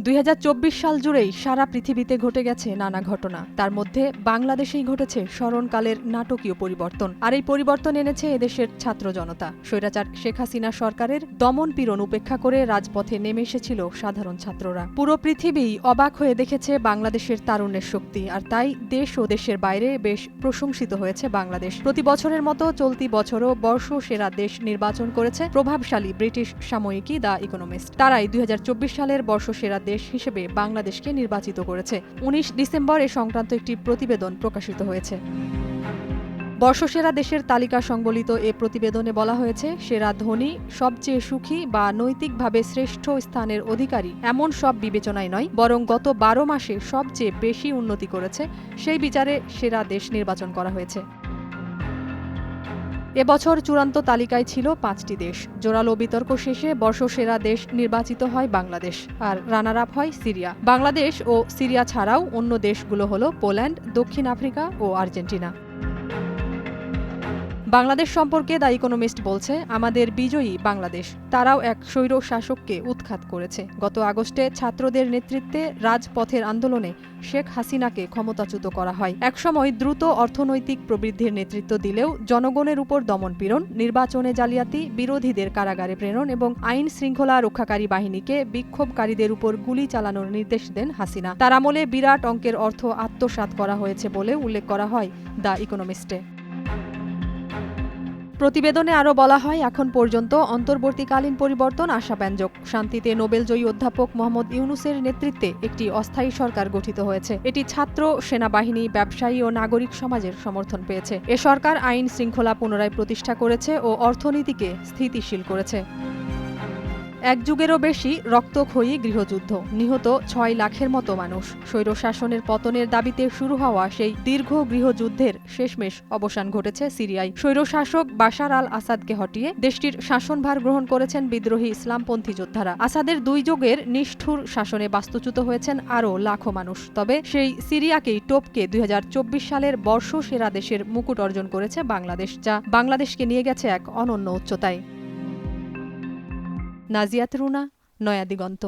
2024 সাল জুড়েই সারা পৃথিবীতে ঘটে গেছে নানা ঘটনা। তার মধ্যে বাংলাদেশেই ঘটেছে স্মরণকালের নাটকীয় পরিবর্তন। আর এই পরিবর্তন এনেছে এদেশের ছাত্র জনতা। স্বৈরাচার শেখ হাসিনা সরকারের দমন পীড়ন উপেক্ষা করে রাজপথে নেমে এসেছিল সাধারণ ছাত্ররা। পুরো পৃথিবী অবাক হয়ে দেখেছে বাংলাদেশের তারুণ্যের শক্তি। আর তাই দেশ ও দেশের বাইরে বেশ প্রশংসিত হয়েছে বাংলাদেশ। প্রতি বছরের মতো চলতি বছরও বর্ষসেরা দেশ নির্বাচন করেছে প্রভাবশালী ব্রিটিশ সাময়িকী দ্য ইকোনমিস্ট। তারাই 2024 সালের বর্ষসেরা দেশ হিসেবে বাংলাদেশকে নির্বাচিত করেছে। 19 ডিসেম্বর এ সংক্রান্ত একটি প্রতিবেদন প্রকাশিত হয়েছে। বর্ষসেরা দেশের তালিকা সংবলিত এ প্রতিবেদনে বলা হয়েছে, সেরা ধনী, সবচেয়ে সুখী বা নৈতিকভাবে শ্রেষ্ঠ স্থানের অধিকারী এমন সব বিবেচনায় নয়, বরং গত 12 মাসে সবচেয়ে বেশি উন্নতি করেছে সেই বিচারে সেরা দেশ নির্বাচন করা হয়েছে। এবছর চূড়ান্ত তালিকায় ছিল 5টি দেশ। জোরালো বিতর্ক শেষে বর্ষসেরা দেশ নির্বাচিত হয় বাংলাদেশ, আর রানার আপ হয় সিরিয়া। বাংলাদেশ ও সিরিয়া ছাড়াও অন্য দেশগুলো হলো পোল্যান্ড, দক্ষিণ আফ্রিকা ও আর্জেন্টিনা। বাংলাদেশ সম্পর্কে দ্য ইকোনমিস্ট বলছে, আমাদের বিজয়ী বাংলাদেশ। তারাও এক স্বৈর শাসককে উৎখাত করেছে। গত আগস্টে ছাত্রদের নেতৃত্বে রাজপথের আন্দোলনে শেখ হাসিনাকে ক্ষমতাচ্যুত করা হয়। একসময় দ্রুত অর্থনৈতিক প্রবৃদ্ধির নেতৃত্ব দিলেও জনগণের উপর দমনপীড়ন, নির্বাচনে জালিয়াতি, বিরোধীদের কারাগারে প্রেরণ এবং আইন শৃঙ্খলা রক্ষাকারী বাহিনীকে বিক্ষোভকারীদের উপর গুলি চালানোর নির্দেশ দেন হাসিনা। তার আমলে বিরাট অঙ্কের অর্থ আত্মসাৎ করা হয়েছে বলে উল্লেখ করা হয় দ্য ইকোনমিস্টে। প্রতিবেদনে আরও বলা হয়, এখন পর্যন্ত অন্তর্বর্তীকালীন পরিবর্তন আশাব্যঞ্জক। শান্তিতে নোবেলজয়ী অধ্যাপক মোহাম্মদ ইউনূসের নেতৃত্বে একটি অস্থায়ী সরকার গঠিত হয়েছে। এটি ছাত্র, সেনাবাহিনী, ব্যবসায়ী ও নাগরিক সমাজের সমর্থন পেয়েছে। এ সরকার আইন শৃঙ্খলা পুনরায় প্রতিষ্ঠা করেছে ও অর্থনীতিকে স্থিতিশীল করেছে। এক যুগেরও বেশি রক্তক্ষয়ী গৃহযুদ্ধ, নিহত 6 লাখের মতো মানুষ। স্বৈরশাসনের পতনের দাবিতে শুরু হওয়া সেই দীর্ঘ গৃহযুদ্ধের শেষমেশ অবসান ঘটেছে সিরিয়ায়। স্বৈরশাসক বাশার আল আসাদকে হটিয়ে দেশটির শাসনভার গ্রহণ করেছেন বিদ্রোহী ইসলামপন্থী যোদ্ধারা। আসাদের 2 যুগের নিষ্ঠুর শাসনে বাস্তুচ্যুত হয়েছেন আরও লাখো মানুষ। তবে সেই সিরিয়াকেই টপকে 2024 সালের বর্ষসেরা দেশের মুকুট অর্জন করেছে বাংলাদেশ, যা বাংলাদেশকে নিয়ে গেছে এক অনন্য উচ্চতায়। নাজিয়াত রুনা, নয়া দিগন্ত।